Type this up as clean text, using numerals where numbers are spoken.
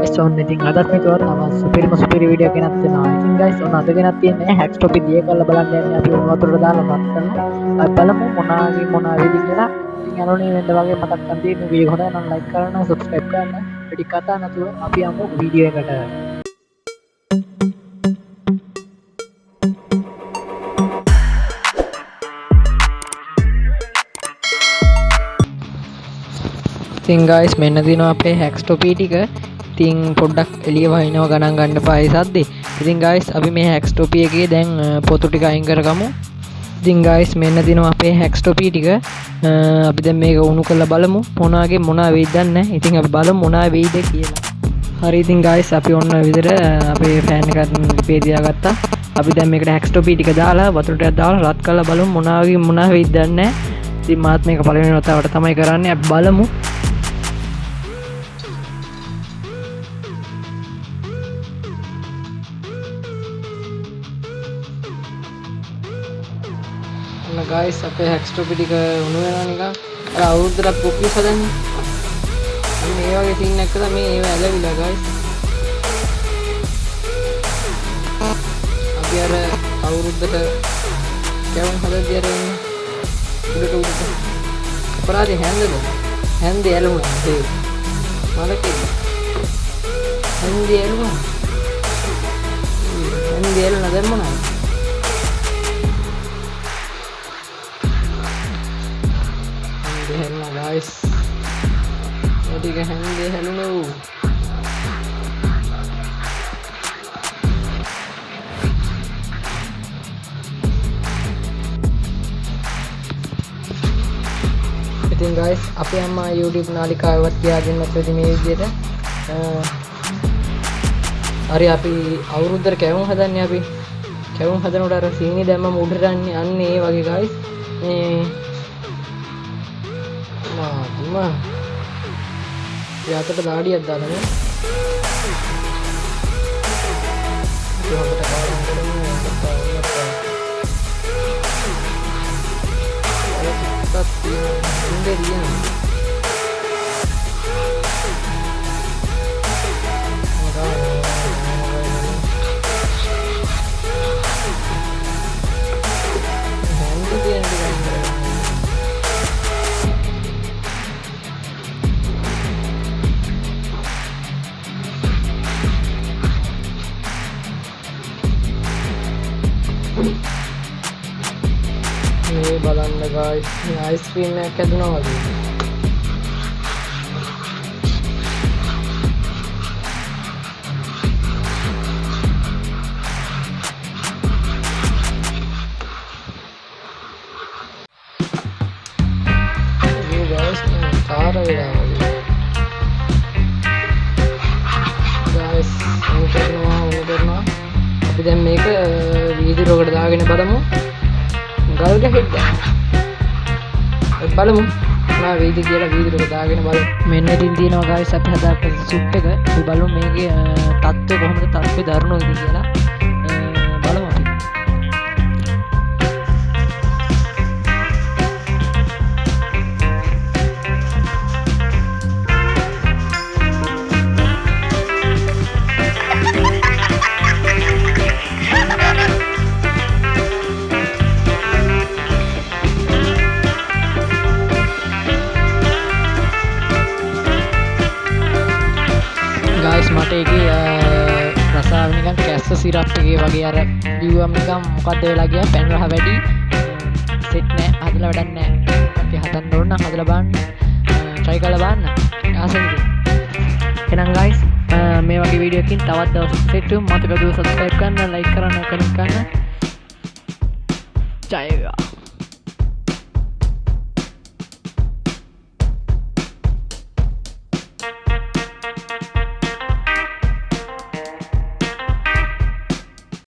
guys ඔන්න ඉතින් අදත් මේකව තම සුපිරි වීඩියෝ එකක් ගෙනත් දෙනවා. ඉතින් guys ඔන්න අද ගෙනත් තියෙන්නේ හැක්ස් ටොපි දිය කරලා බලන්න යන්නේ අපි උණු වතුරට දාලා රත් කරලා. අපි බලමු මොනවා වෙයිද කියලා. ඉතින් අනෝනේ වෙන්න වගේ මතක් කරන් තියෙන වීඩියෝ හොඳයි නම් like කරන්න, subscribe කරන්න. වැඩි කතා නැතුව අපි යමු වීඩියෝ එකට. ඉතින් guys මෙන්න දිනවා අපේ හැක්ස් ටොපි ටික. ඉතින් පොඩ්ඩක් එළිය වහිනවා ගණන් ගන්න එපා ඒ සද්දේ. ඉතින් guys අපි මේ හැක්ස් ටොපි එකේ දැන් පොතු ටික අයින් කරගමු. ඉතින් guys මෙන්න දිනවා අපේ හැක්ස් ටොපි ටික. අපි දැන් මේක උණු කරලා බලමු මොනවා වෙයිද දන්නේ නැහැ. ඉතින් අපි බලමු මොනවා වෙයිද කියලා. හරි ඉතින් guys අපි ඔන්න විදිහට අපේ ෆෑන් එකත් ලිපේ තියාගත්තා. අපි දැන් මේකට හැක්ස් ටොපි ටික දාලා වතුර ටිකක් දාලා රත් කරලා බලමු මොනවා වෙයිද දන්නේ නැහැ. ඉතින් මාත් මේක පළවෙනි වතාවට තමයි කරන්නේ. අපි බලමු. guys අපේ හැක්ස් ටොපි ටික උණු වෙනවා නිකන් අර අවුරුද්දට කුකීස් හදන්නේ අන්න ඒ වගේ සීන් එකක් තමයි මේ ඒව ඇලවිලා guys අපි අර අවුරුද්දට කැවුම් හදද්දී අර උඩට අපරාධේ හැන්දේ ඇලුණා ඒ මලකේ හැන්දේ ඇලුණා දැන් මොනවද hello guys jadi hello ඉතින් guys අපි අම්මා YouTube නාලිකාවවත් තියාගෙන නැත්නම් මේ විදිහට හරි අපි අවුරුද්දට කැවුම් හදන්නේ අපි කැවුම් හදනකොට අර සීනි දැම්මම උඩට යන්නේ ඒ වගේ guys මේ Nah, ya kita tadi ada nih. Kita orang මේ බලන්න guys මේ අයිස්ක්‍රීම් එකක් ඇදුනා වගේ මේ guys කාර වෙලා වගේ guys උණු කරනවා අපි දැන් මේක වීදුරුවකට දාගෙන බලමු ගල් ගැහෙද්ද බලමු මා වේද කියලා වීදුරුවකට දාගෙන බලමු මෙන්න ඉතින් තියෙනවා guys අපි හදාගත්ත සුප් එක අපි බලමු මේකේ තත්ත්වය කොහොමද තත්ත්වය දරුණුද කියලා බලමු අපි guys මට ඒකේ රසාව නිකන් කැස්ස සිරප් එකේ වගේ අර බිව්වම නිකන් මොකද්ද වෙලා ගියා පැන් රහ වැඩි සෙට් නෑ හදලා වැඩක් නෑ අපි හදන්න ඕන නම් හදලා බලන්න try කරලා බලන්න ආසෙන්ද එහෙනම් guys මේ වගේ වීඩියෝ එකකින් තවත් දවසක් සෙට් වෙමු මතක දු subscribe කරන්න like කරන්න කලික් කරන්න ජය වේවා